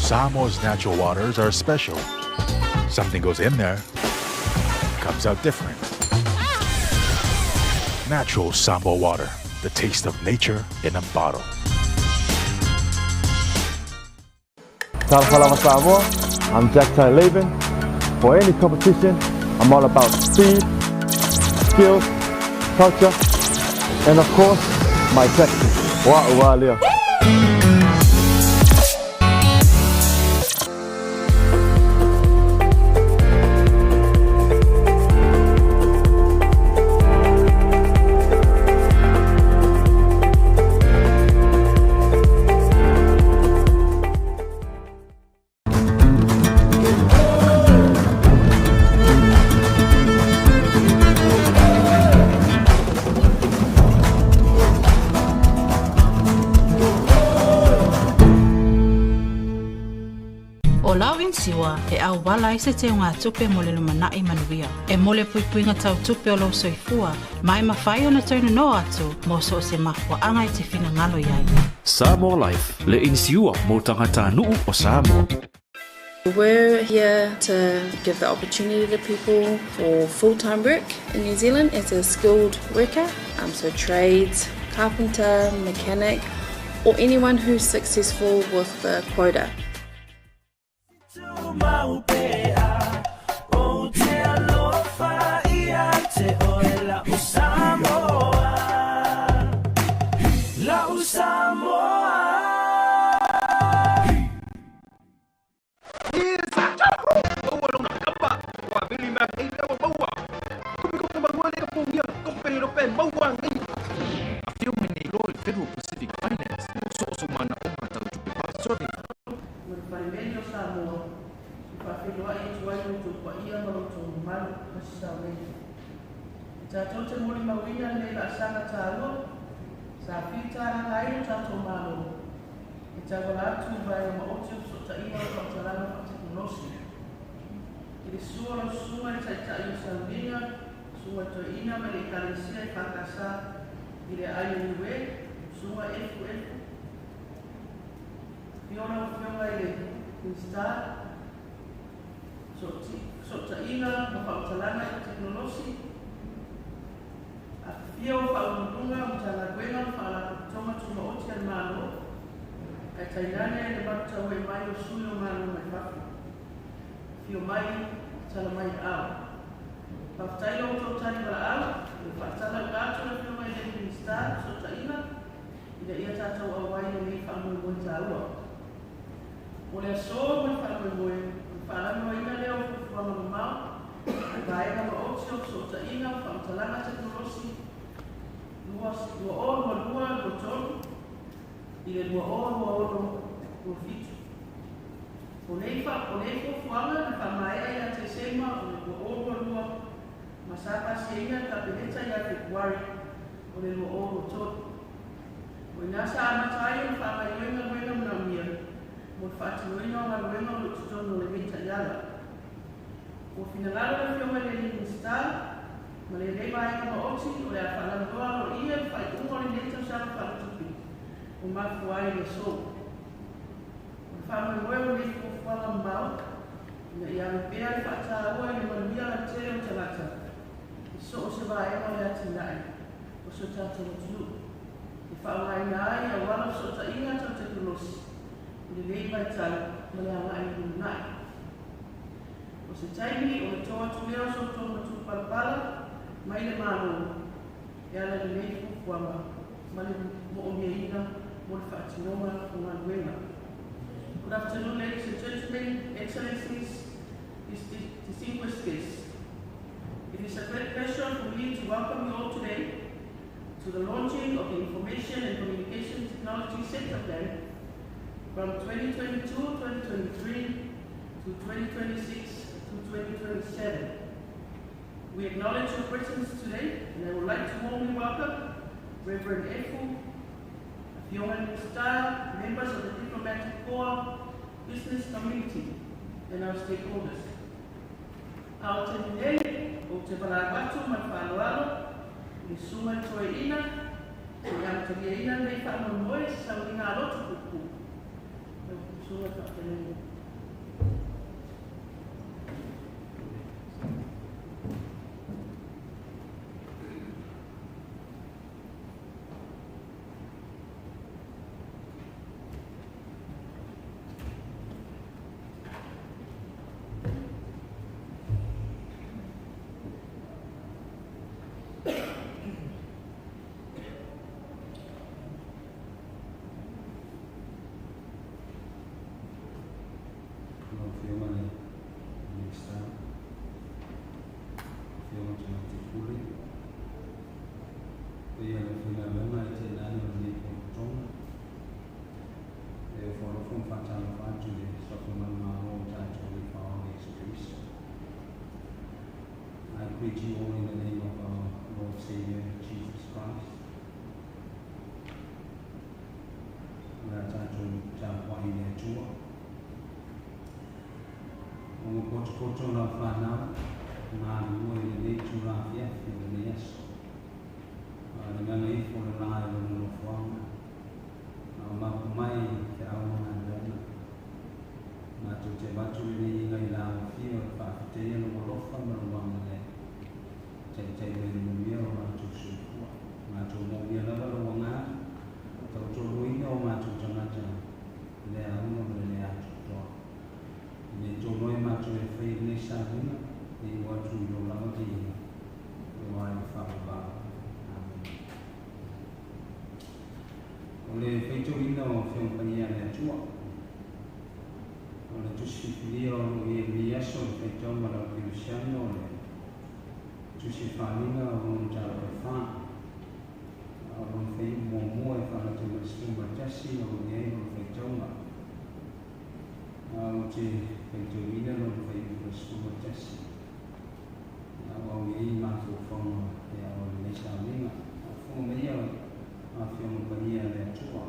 Samoa's natural waters are special. Something goes in there, comes out different. Natural Samoa water, the taste of nature in a bottle. Talafalava Samoa, I'm Jack Ty Laban. For any competition, I'm all about speed, skills, culture, and of course, my sexy. Wa'ualia. Siwa e au wala i se te ngā tupe mo le lumanai manuia. E mole puipuinga tau tupe o lau soifua, mai mawhai o na taunu no atu, mo so se mahua anga i te whina ngalo iai. Samoa Life, le inisiua mo tangata nuu o Samoa. We're here to give the opportunity to people for full-time work in New Zealand as a skilled worker, so trades, carpenter, mechanic, or anyone who's successful with the quota. Federal Pacific Finance so mana o mata o tupe pasori. Mo parimento Samoa, pa felo ai tuai o pa ia mo to mal pasawe. Ta tote mo ma winga le la sanga talo. Sa pita ai ta to malo. Ta gola tu vai mo o so ta ia o ta lana pa teknolosi. Ile suo sua ta ia sa vinga, sua to ina ma le kalisia pa kasa ile ai niwe. Sua efu. Fiona ile install. So ta ina ma pautalana i teknolosi. A fio paulunga mtala gwena fala kutoma tuma oti al malo. Katainane le bata we mai o suyo malo mai fafu. Fio mai tala mai au. Paftailo to tani ba au. Paftaila gato na fio mai le install so ta ina. Ida ia tātou awai o nei whanui moi tāua. O lea so mai whanui moi, whanau ina leo whanau mau, ka ega ma otio so ta ina whantalanga teknolosi, lua o lua tonu, i le lua o fitu. O nei whuanga na whamae ai a te sema o le lua masapa se ina ka peneta ia te kuari o le lua o tonu. O nasa amatai o whakaiwenga mna mia, mo whaatuenga o ngaruenga o tutono le mita yala. O finalaro le whionga le ni star, ma le reba e kama oti o le a whalandoa o ia whai ungo le neta sa whakatupi, o mafu ai le so. O whamai o le fuwanga mbao, na ia me pēa le whata ua le manuia la te o talata. So o se vai e le atinai, o so tātou tulu. Whaungai nai a wala so ta inga tau teknolosi. I le lei mai tau, ma le anga i hunu nai. O se taimi o le toa tu leo so tōna tu palapala, mai le mano. E ala le lei fufuanga, ma le mo o mea ina, mo le whaatinoma o ngā nuenga. Good afternoon, ladies and gentlemen, excellencies, distinguished guests. It is a great pleasure for me to welcome you all today to the launching of the Information and Communication Technology Center Plan from 2022-2023 to 2026-2027. We acknowledge your presence today, and I would like to warmly welcome Reverend Efu, Fiona Star, members of the Diplomatic Corps, business community, and our stakeholders. Ao te minei, o te palagatu mai whāloalo, ni suma toe ina, te anga ina nei whanau moe, sau i ngā roto kuku. sunga whakatenengu. I greet you all in the name of our Lord Savior Jesus Christ. Là cha chúng cha quay nhà Chúa. Ông có cho là phản áo mà nuôi để Chúa làm việc để lấy Yesu. Dengan ấy phụ lại là một phong mà mai cái áo mà lớn mà chúng ta bắt chúng đi ngày làm phía và thế là một lúc phân bằng bằng này chạy về một miếng mà chúng sử mà chúng một miếng nó bắt đầu bằng á tàu chúng núi nhau mà chúng cho nó chẳng để áo nó để áo cho nên chúng nói mà chúng phải lấy sang nữa thì qua chúng dùng lắm thì ngoài phạm vào oleh featuring no film penyiaran Chúa oleh Chúa video Yesu featuring pada Cristiano oleh Chúa Fanina orang cara fan orang film mua pada Chúa Semua Jasi orang yang featuring Chúa featuring orang film Semua Jasi orang yang masuk film yang orang Malaysia ni film dia film penyiaran Chúa.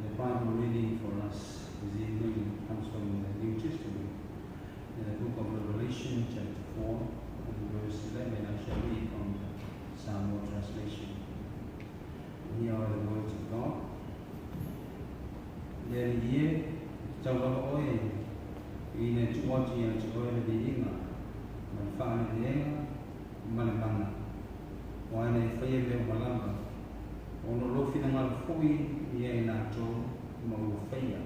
The Bible reading for us this evening comes from the New Testament, in the book of Revelation, chapter 4, and verse 11. I shall read from the Samuel translation. Here are the words of God. Then here, trong đó ôi, vì nên Chúa chỉ là Chúa là đi đi mà, mình phá nên nhé, mình bằng ngoài này phải về mà làm mà ông nó phi năng phôi ye na cho mà phải ya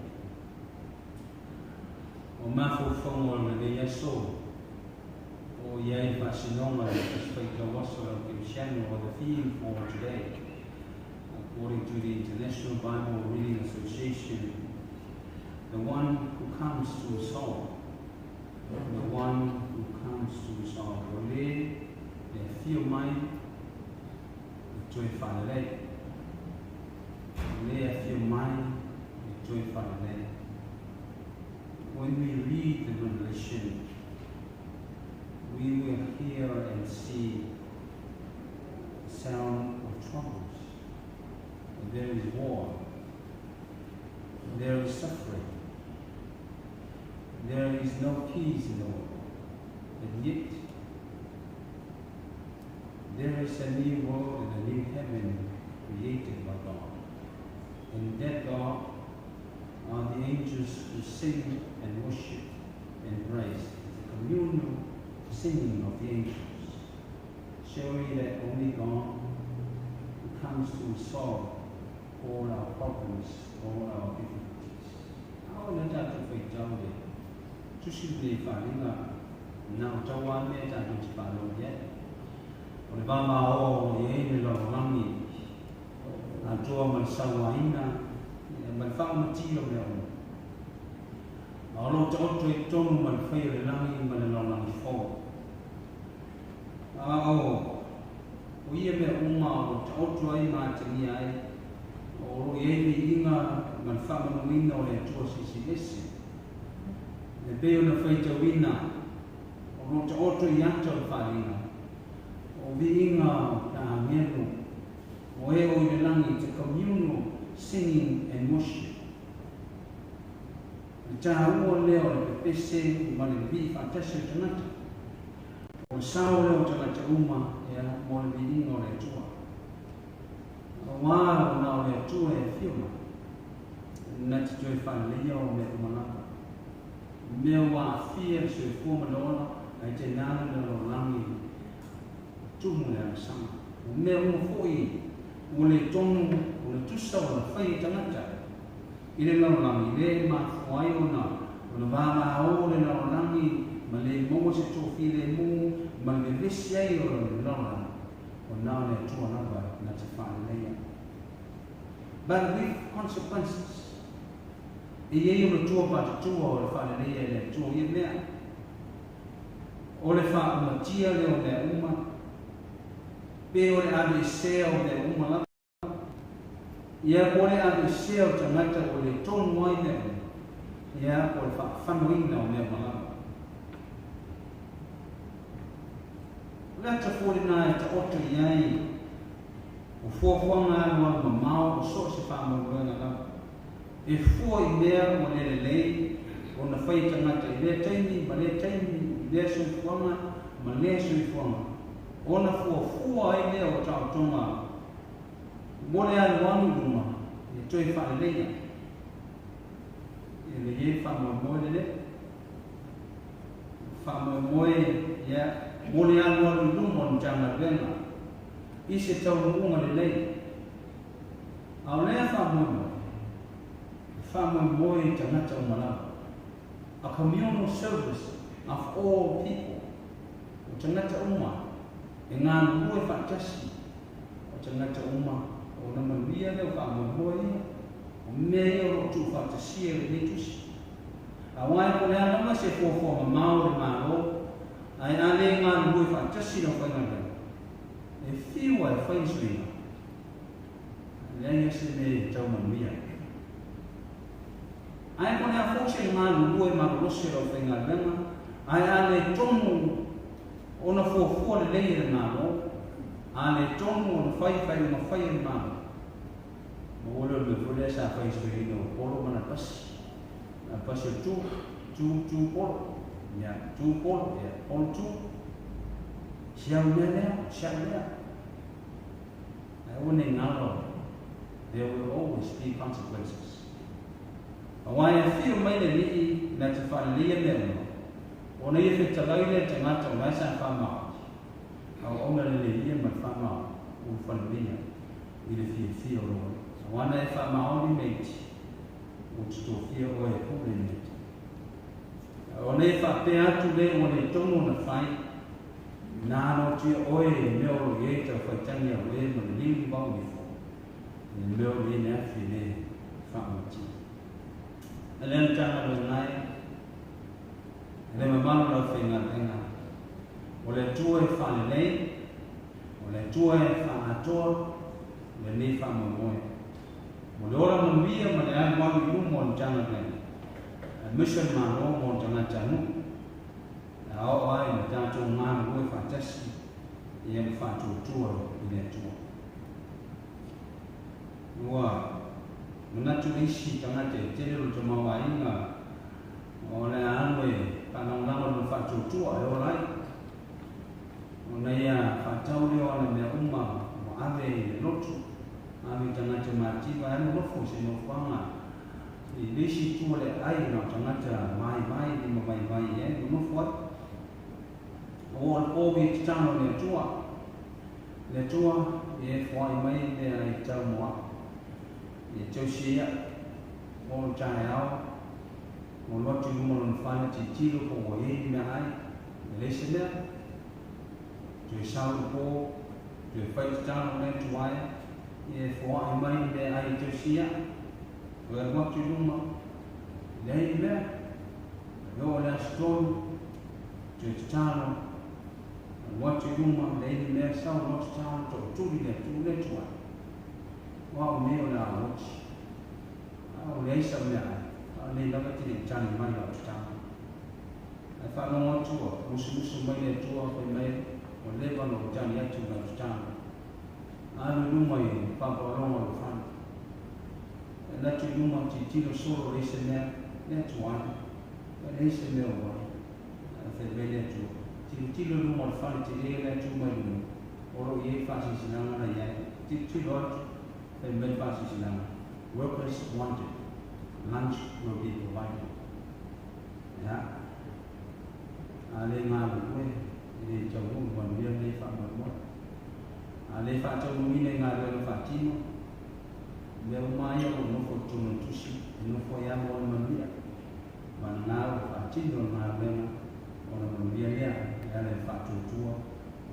ông mà phụ phong ông là Yesu o ye fa sinon là phải cho gospel of Christian or the theme for today according to the International Bible Reading Association, the one who comes to us all, the one who comes to us all, the few mind Joy Father, lay a few mind with Joy Father. When we read the Revelation, we will hear and see the sound of troubles. There is war, there is suffering, there is no peace in the world, and yet there is a new world and a new heaven created by God. And that God are the angels who sing and worship and praise. The communal singing of the angels, showing that only God who comes to solve all our problems, all our difficulties. How là ta phải trao để chút xin về phản ứng là nào trao quan mẹ ta được phản ứng nhất. Oleh bapa o ye lo langi a tua man sawaina man fa ma ti lo le o lo to to man fa le langi man lo langi fo o ye me uma o to ai ma ti ai o ye ni inga man fa ma winna o le tua si esi le be ona fa ta winna o lo to ya to fa winna o viinga ta meno o e o le langi te communal singing and worship. Ta o leo le pese ma le vi fantastic tanata. O sao leo tana te uma e mo le viinga o le tua. O wa na o le tua e fiona. na te joe whanelea o me umalanga. Mea wā fia soi fua manola, ai te nāna na lo langi tumu le anasanga. O mea unga fōi, o le tonu, o le tusa o la whai tangata. I le lau langi, le ma whai o na wāma o le lau langi, ma le mo se tofi le mo, ma le vesi ai o le lau langi. O nā le tua nawa na te whanelea. But with consequences. E iei o le tua pātua o le whanelea le tua i mea. O le whaamatia le o le uma. Pe o le ame sea o le uma lapa. Ia o le ame sea o tangata o le tonu mai le uma. Ia o le whanuina o le uma lapa. Leta 49 ta oto iai. O fuafuanga anuan mamao o so se whaamaruanga lapa. E fua I mea o le lei, o na whai tangata I lea taimi, ma lea taimi, I lea soifuanga, ma lea soifuanga. O na fua ai lea o tau tonga. Mo le anu anu ruma, e toi whaelea. E le ye whamamoe le. Whamamoe, ia, mo le anu anu ruma o tanga venga. I se tau munga le lei. Au lea whamamoe. Whamamoe tangata o malapa. A communal service of all people. O tangata uma. E ngā nukue whakatasi. O tangata uma. O na manuia leo whamamoe. O mea o rotu whakatasia le netusi. A wai ko lea nama se fōwha mamao le mālo. Ai ale ngā nukue whakatasi no whaingata. E whiwa e whainsuina. Lea se me tau manuia. Ai kone a fōse ngā lulue marolose rau whainga lenga, ai ale tonu o na fōfua le leire ngā lo, ale tonu o na whaiwhai o na whai e ngā lo. Ma ole o le fule sa whaisui no polo mana pasi. Na pasi o tū polo. Ia, tū polo, ia, polo tū. Siau lea, siau lea. Ai one ngā lo, there will always be consequences. Awai a whio mai le lii na te whanelea mea no. O nei e whetalai le tangata o nai sa whamao. Au onga le lii ma whamao o whanelea I le whio roa. Awana e whamao ni meiti o tuto whio o e pule meiti. O nei whape atu le o le tono na whai. Nāno tia oe e mea o le tau whaitangi a oe ma le lili wau ni fo. E mea o le nea whi le whamao. Ele tanga lo nai. Ele mamano lo whinga tenga. O le tua e whanelei. O le tua e whanatoa. Le ni whamamoe. Mo le ora manuia ma le ai wanu iu mo tanga tenga. Mission maro mo tanga tanu. Ao ai ma tātou ngāna ue whantasi. Ia ma whantua I le tua. Ua. Menatu isi tangate tele lo tama inga o le anwe panang lango no whatutua e o lai o nei a whatau leo ana mea uma o ave le lotu ave tangata mātiva e mo lofo se no whanga I lesi tua le ai na tangata mai ni ma mai e no lofo o al obi tano le tua e whai mai le ai tau moa e tau sia o tae au o lotu lumo lon whana te tiro po o e mea ai le se mea tu e sauru po tu e whaitutano le tuai e whaai mai le ai tau sia o e lotu lumo le ai mea o le astonu tu e tutano o lotu lumo le ai mea sau lotu tano to tuli le tuai Wa meo la lochi. O le isa mea. Le lava tiri tani mai la tutanga. Ai whanonga tua. Musu mai le tua pe mai. O leva no tani atu la tutanga. Anu lumai paparonga lo whana. E natu luma ti tiro soro le isa mea. Le tuana. Le isa mea wai. Fe me le tua. Tiro luma lo whana ti le tu mai luma. Oro ie whasi sinanga na iai. Tiro atu. And many passes in workers wanted. lunch will be provided. Yeah. Lê nga một quê thì chồng cũng còn viên lê phạm một mốt. Lê phạm trong mình lê nga rồi nó phạm chín nó. Nếu mai nó phải trùng nó chút xíu, nó phải ăn một món bia. Mà nga rồi phạm chín rồi nga lên một món bia nha, là phạm trùng chua,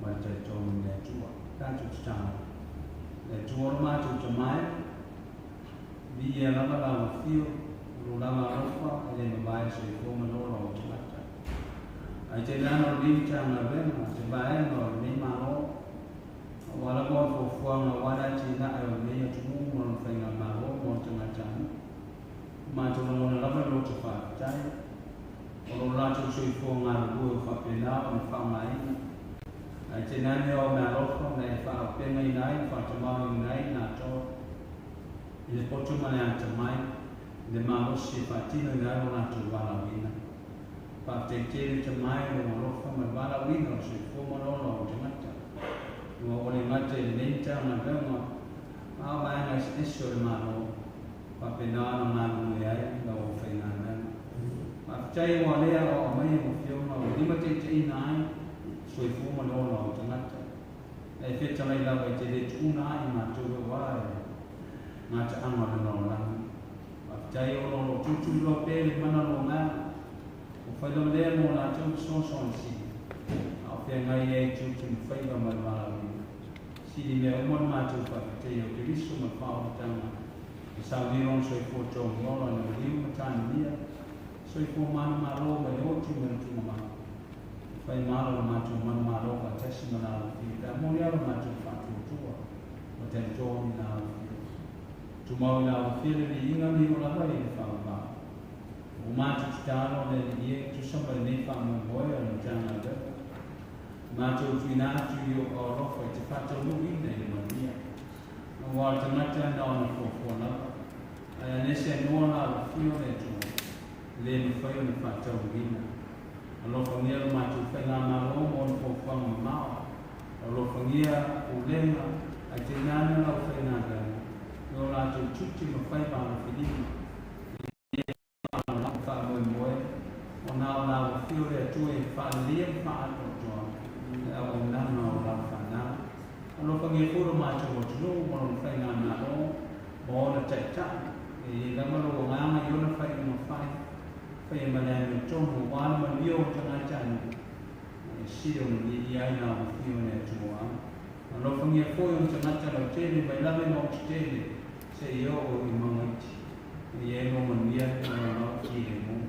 mà trời trồng để chua, ta chụp chào, để chua nó mai chụp cho mai. Bây giờ nó bắt đầu phiêu, rồi nó mà nó có cái gì mà bài sẽ có mà nó rồi cho bắt. Trên đó nó đi trang là bên mà trên bài nó đi mà nó và nó có phục vụ nó qua đây chỉ là ở đây chúng muốn phải làm mà nó muốn cho nó chẳng mà chúng nó làm nó chụp phải trái còn nó chụp suy phục ngàn buổi phải bên đó mình phạm này trên đó nếu mà nó không này phạm bên này này phạm cho bao nhiêu này là cho thì có chúng mình làm cho mai để mà nó sẽ phải chỉ nơi đó nó chụp vào là bên này và để chơi cho mai rồi mà nó không phải vào là bên nó sẽ phục mà nó làm cho nó mà oleh macam ini jangan ada mah apa yang isu malu, tapi nak malu ya, dah final. Macam mana ya orang mai mufio mah, ini macam nai, suifu malu lalu jangan. Efek macam lalu jadi nai macam berway, macam angin lalu. Macam orang cucu lope mana lona, ufai lalu dia mula macam sonsi. Apa yang ayah cucu ufai lalu malu. Si di mẹ muốn mà chụp phải thì nhiều cái số mà phao trong mà sao đi ông xoay phô trồng nó là người đi mà tràn bia xoay phô mà lô mà hốt chụp mình chụp mà phải mà chụp mà lô và chắc mà nào thì đã mua nhau mà chụp phải chụp chua và chân cho như nào chụp màu nào phía đây đi ngang đi nó phải phao vào mà chụp cha nó để đi chụp xong rồi đi phao mình bói ở trong là đấy mà cho truy nã truy yêu ở đó phải chỉ phát cho lúc ít này mà đi ngoài trong mắt chân đó là phổ nó nên sẽ mua là phiêu này chủ lên phải là phát cho đi nó phong nghĩa mà chủ phải làm mà nó muốn phổ phong mà nó phong nghĩa phụ lên mà anh trên nhà nó phải làm cái nó là chủ chút chỉ mà phải vào phải đi làm phá mồi mồi còn nào là phiêu để chui phá liếm phá cho ông đang nào làm phản nào, nó có nghĩa phụ mà chủ một lúc mà phải làm nào bỏ nó chạy chắc, thì nó mà đồ ngang mà yêu nó phải mà làm được trong một quán mà yêu cho nó chạy, siêu đi ai nào yêu này chủ nó có nghĩa phụ cho nó chạy được trên thì phải làm cái món trên thì sẽ yêu rồi mà mình vậy mà mình biết nó chỉ để muốn,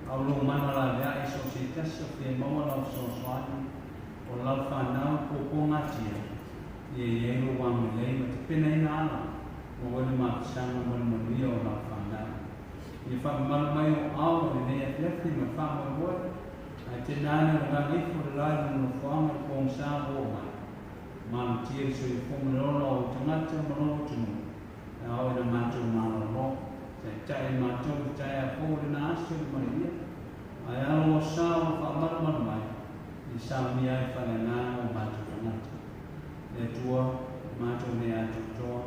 ông luôn mà nó là cái associate thì mà nó so còn lâu phản nào cô ngắt chia, vậy lúc mà mình lấy mà bên này nào, mà bên mặt sang mình nhiều lâu phản nào, thì phản mà mấy áo thì này lết thì mà phản mà vui, trên đó là đang ít phụ lại mình phản mà con sao vô mà chia sẻ không lâu chẳng hạn cho mà lâu chừng, rồi là mà chừng mà lâu, chạy mà chừng chạy phụ đến áo xuyên mà biết, lâu sao phản mất mày di samia fanana o macho fanata e tua macho ne a tua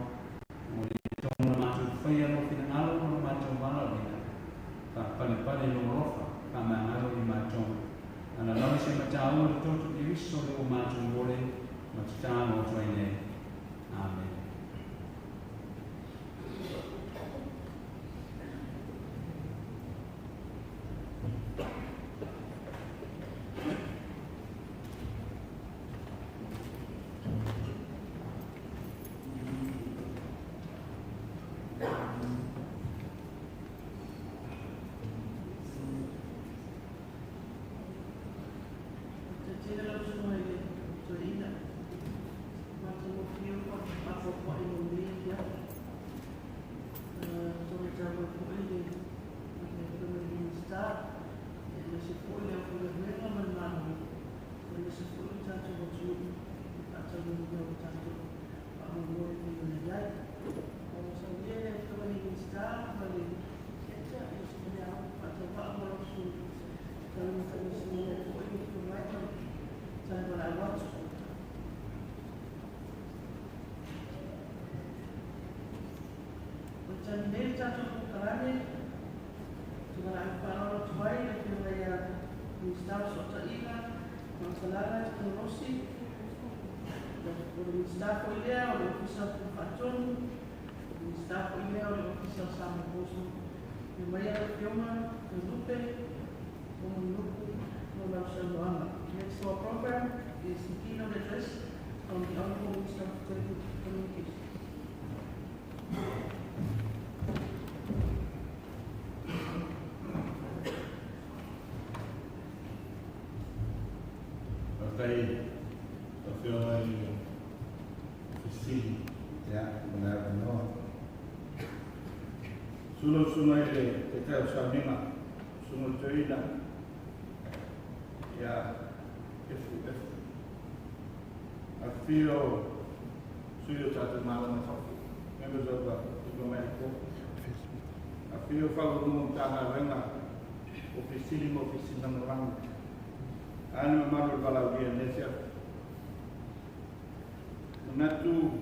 o le tong macho faya no finalo no macho bala ni ka pale no rofa ka mangalo i macho ana lo se macho o to di viso o macho vole macho ta no traine amen. Seminari tātou pukarane, tūmara ai whanoro tuai, le whiwai a Ministau Sotaina, Mansalala, Teknolosi, o le Ministau Koilea, o le Ofisa Whatonu, o le Ministau Koilea, o le Ofisa Sama Bosu, le Maia le Fiona, le Lupe, o le Nuku, o le Lausandoana. Next to our program is the keynote address from the Honorable Minister of Telecommunications. Okay, I feel like to see that when I know. Suno te tau saunga, suno tuina. Yeah, if I feel suyo tatu malama fafu. Members of the diplomatic corps. I feel falu tanga renga, ofisi number one. Ana maru bala dia nesia. Natu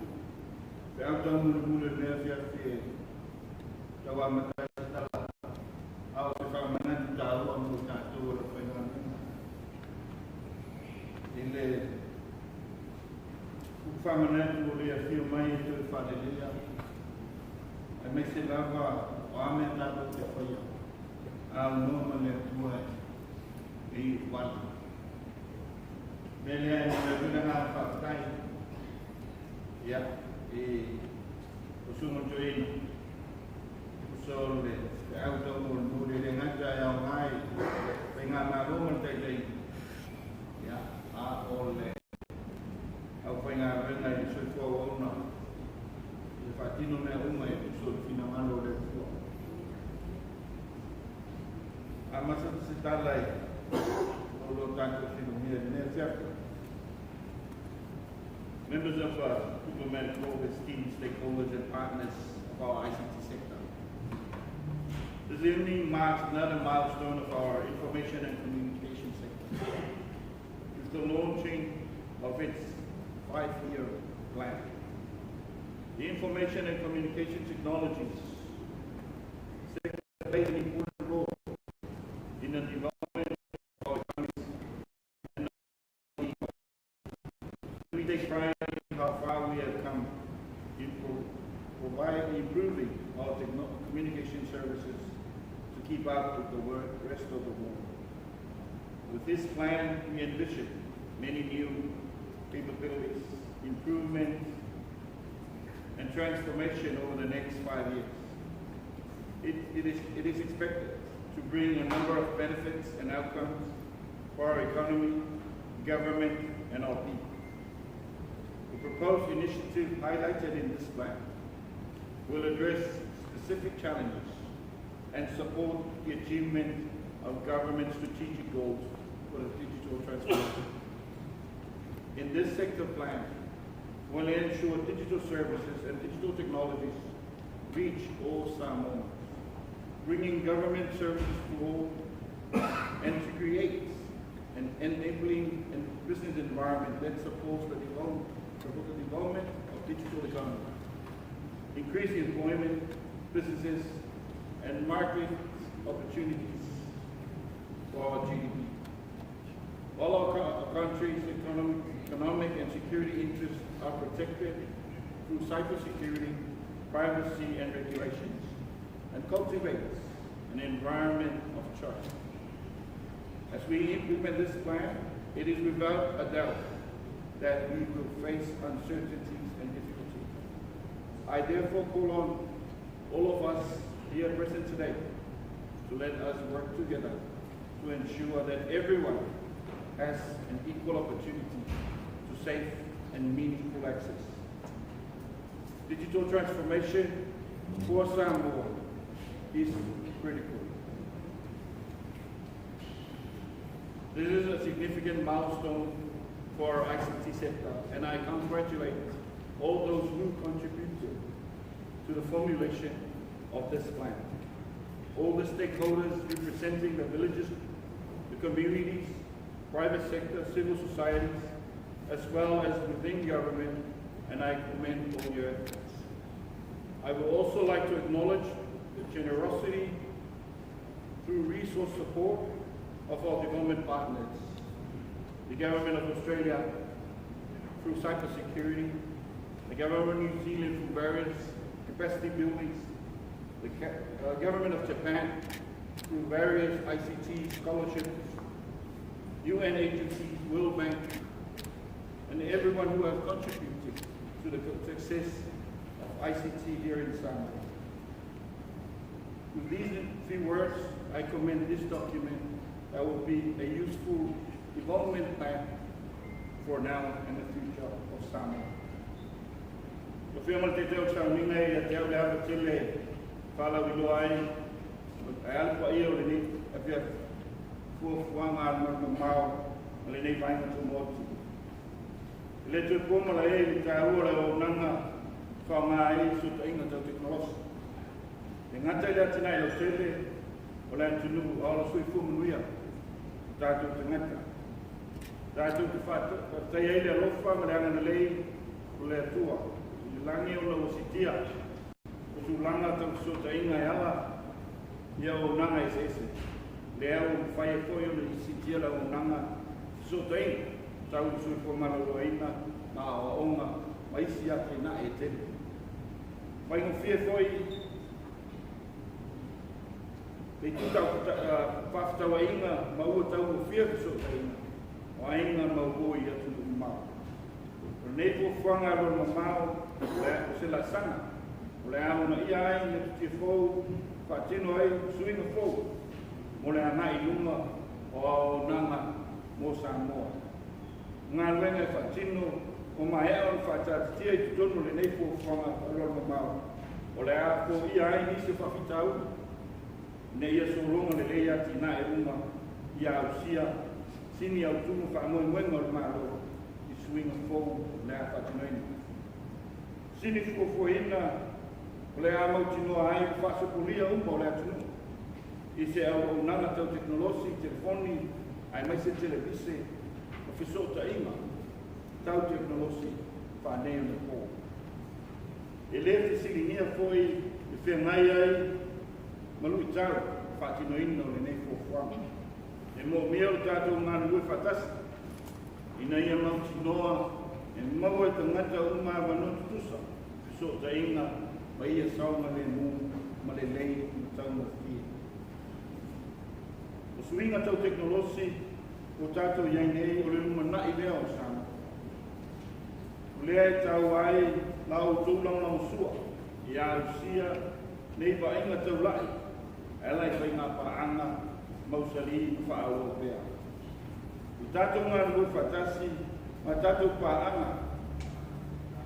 auto mulu nesia ke tawa mata tala. Au se fa manan tahu amu tatu fenomen. Ile fa manan tu dia fio mai tu fa delia. A me se lava o ame tatu te foia. Au no mane tua e wala. Beliau menggunakan fakta, ya, usul mencuci, usul auto mulu dengan yang lain, pengamalan mencuci, ya, oleh, pengamalan yang sesuatu orang, fatino me umai usul finaman oleh semua. Amat setalai, kalau tak kesimpulan nerjak. Members of diplomatic corps, esteemed stakeholders and partners of our ICT sector. This evening marks another milestone of our information and communication sector, with the launching of its 5-year plan. The information and communication technologies sector plays an important role in the development of our economies. We take pride in how far we have come in improving our communication services to keep up with the rest of the world. With this plan, we envision many new capabilities, improvement, and transformation over the next 5 years. It is expected to bring a number of benefits and outcomes for our economy, government, and our people. The proposed initiative highlighted in this plan will address specific challenges and support the achievement of government strategic goals for the digital transformation. In this sector plan, will ensure digital services and digital technologies reach all Samoans, bringing government services to all and to create an enabling and business environment that supports the development of digital economy, increase employment, businesses, and market opportunities for our GDP. All our country's economic and security interests are protected through cybersecurity, privacy, and regulations, and cultivates an environment of trust. As we implement this plan, it is without a doubt that we will face uncertainties and difficulties. I therefore call on all of us here present today to let us work together to ensure that everyone has an equal opportunity to safe and meaningful access. Digital transformation for Samoa is critical. This is a significant milestone for our ICT sector, and I congratulate all those who contributed to the formulation of this plan. All the stakeholders representing the villages, the communities, private sector, civil societies, as well as within government, and I commend all your efforts. I would also like to acknowledge the generosity through resource support of our development partners, the Government of Australia through cybersecurity, the Government of New Zealand through various capacity buildings, the Government of Japan through various ICT scholarships, UN agencies, World Bank, and everyone who has contributed to the success of ICT here in Samoa. With these few words, I commend this document that will be a useful development plan for now and the future of Samoa. Ko whia mana te teo taunina e te au le hawa tele whala wilo ai, e alpa ia o le ni, e pia fuanga al mau, le nei vainga tu moti. Le tu poma la e ni ta ora o nanga whanga e su ta inga tau teknolosi. E ngata i ati nai o tele, o le antunu o la sui fumanuia, tātou te ngata. Tātou te whatai eile alofa ma le angana lei o le atua. I langi o na ositia, o su langa tau so ta inga e ala, ia o nanga e sese. Le au whai e koi o na ositia la o nanga so ta inga. Tau sui fomana o ina, ma o onga, ma isi ake na e tele. Mai no fie koi, e tu tau whaftawa inga, ma ua tau o fia so ta inga. O ainga ma ui atu ni mau. O nei po whanga ro ma mau, o se la sanga. O le amo na ia ai, ne tu te fau, whatino ai, suinga fau. Mo le ana i lunga, o au nanga, mo Samoa. Ngā luenga e whatino, o ma ea o whatatia i tutono le nei po whanga ro ma mau. O le a po ia ai, nisi whawhitau, ne ia solonga le lei ati na e runga, ia au sia, sini au tumu whamoe mwenga o le malo i suinga fōu le a whatinoina. Sini fukofuina o le a mautinoa ai whasopulia umba o le atunu. I se au nana tau teknolosi, telefoni, ai mai se televise, o whisota inga, tau teknolosi whaneo na pō. E lea te silinia fōi e whengai ai malu i tau whatinoina o le nei fōwhanga. E mo mea o tātou ngāna ue whatasi. Ina ia mauti noa, e mau e tangata uma wanotu tusa. So ta inga, ma ia saunga le mū, ma le lei, ma tau ma fia. O suinga tau teknolosi, o tātou iai nei, o le luma nai lea o sana. O lea e tau ai, lau tūlau lau sua, i a usia, nei pa inga tau lai, e lai pa inga pa anga, mausali whaau pea. I tātou ngā rua whatasi, ma tātou pāanga,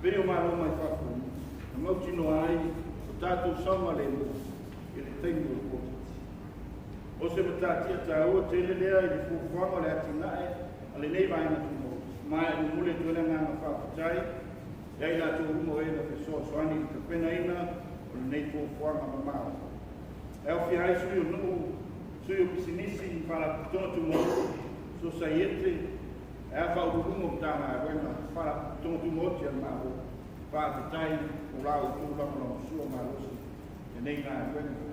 peo maro mai whakuru, na mautino ai, o tātou sauma le mua, i le teingu o kōtati. O se matatia tā ua tele lea i le fuwhanga le ati nae, a le nei vaina tumo, mai e mule tuena ngā ngā whakatai, ei la tō umo e na whesoa soani i ka pena ina, o le nei fuwhanga mamao. E au fi hai sui o nuu, sui o pisinisi whala putona tu moti, so saiete, e a whau rumo tanga e wena, whala putona tu moti al maho, wha te tai, o rau tūrama na sua marosi, e nei ngā e wena.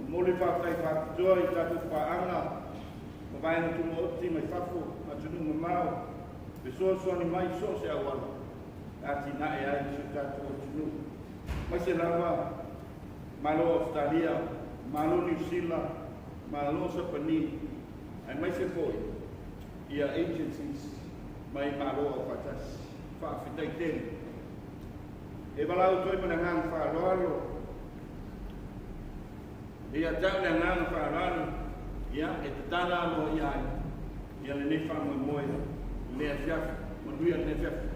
O mole whātai whāputoa i tātou whaanga, o vaina tu moti mai whafo, ma tununga mao, pe soa soani mai so se awala, ati na e ai se tātou o tunu. Mai se lawa, malo Australia, malo New Zealand, malo Sapani, ai mai se foi, ia agencies, mai malo o whatas, whawhitai tēne. E walau toi mana ngang whaaloalo, ia tau le ngang whaaloalo, ia e te tāna alo ia ai, ia le nei whango moe, lea fiafu, manuia le fiafu.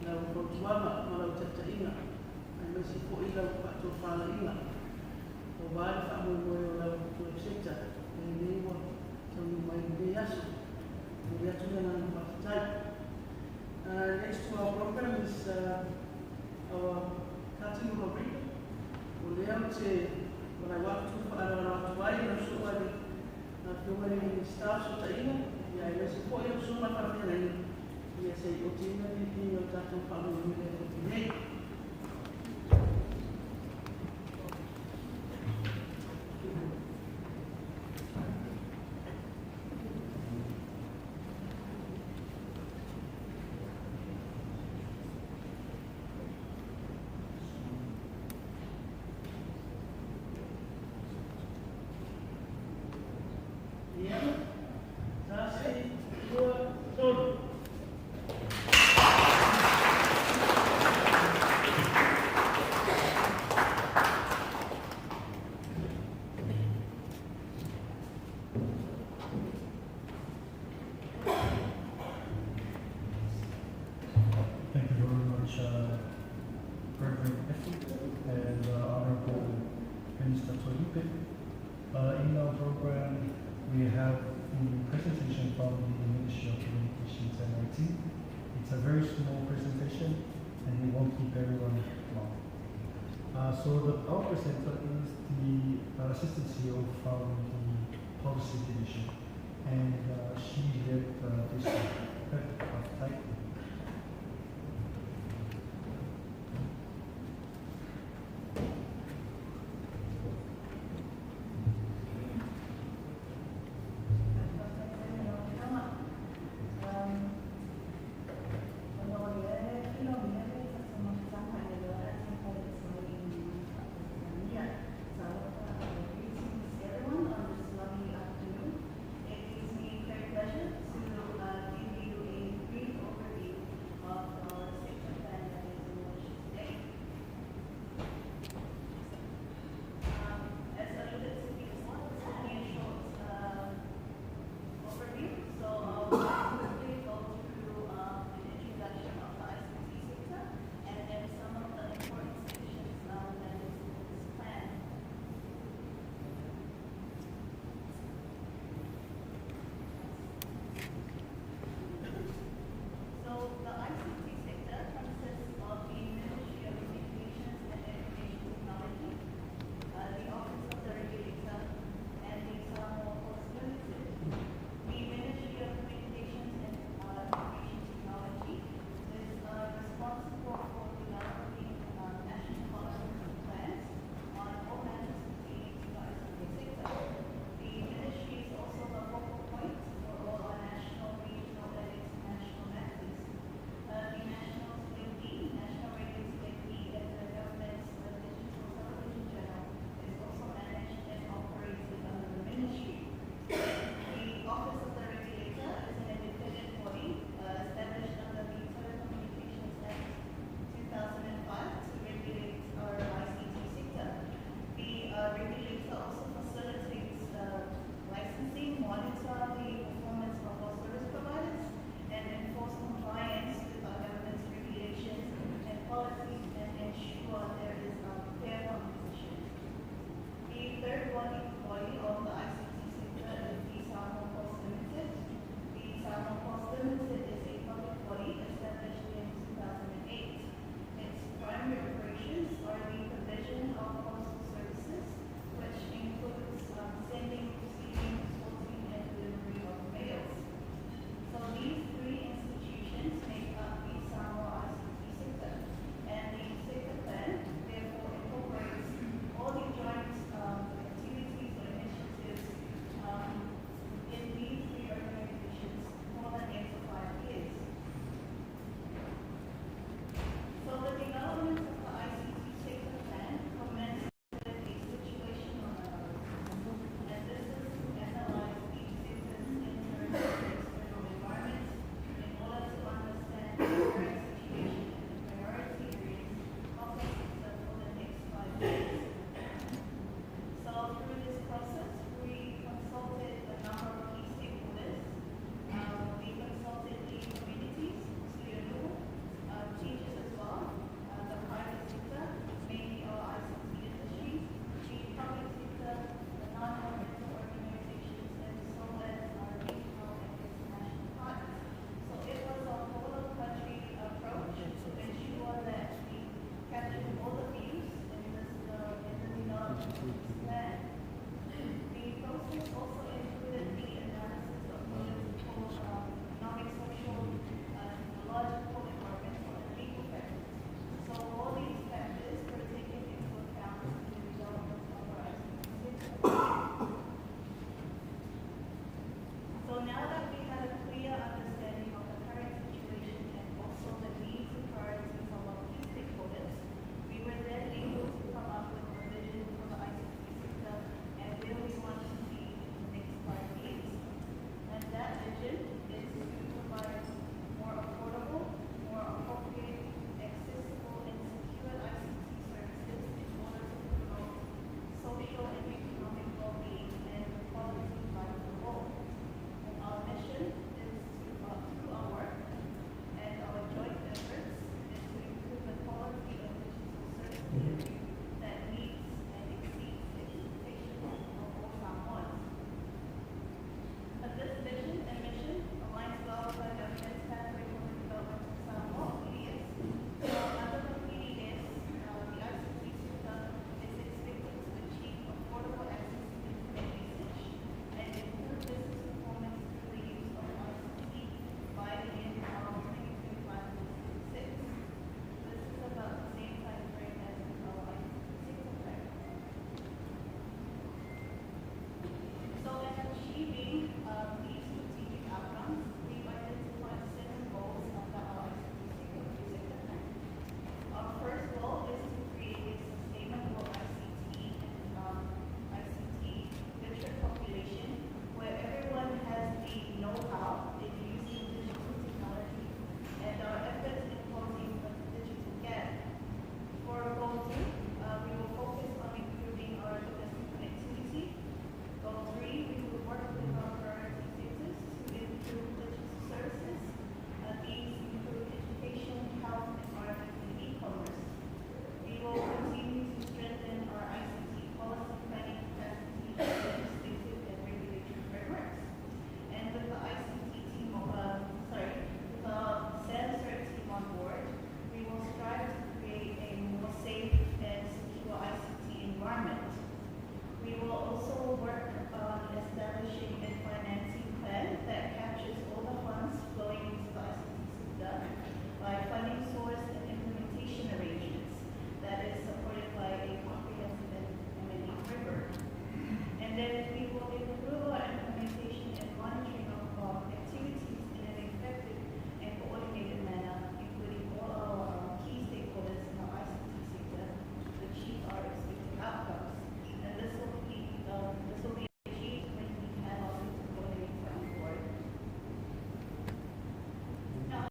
Lau Botswana, malau Tatainga. wāre whamoe o lau tu e seta, e lewa, tonu mai le aso, le atu mena na whakatai. Next to our program is our cutting of a ribbon. O lea te, when I walk to Hawaii, no so wari, na whiwari staff so taina, ia e lesi po ia so na whakamena ia se o tina ni o tātou whamu i mele o tinei. Thank you very much, Reverend Effie and Honorable Minister Toipe. In our program, we have the presentation from the Ministry of Communications and IT. It's a very small presentation, and we won't keep everyone long. Our presenter is the Assistant CEO from the Policy Division, and she did this type. It gives me great pleasure to give you a brief overview include people. The process also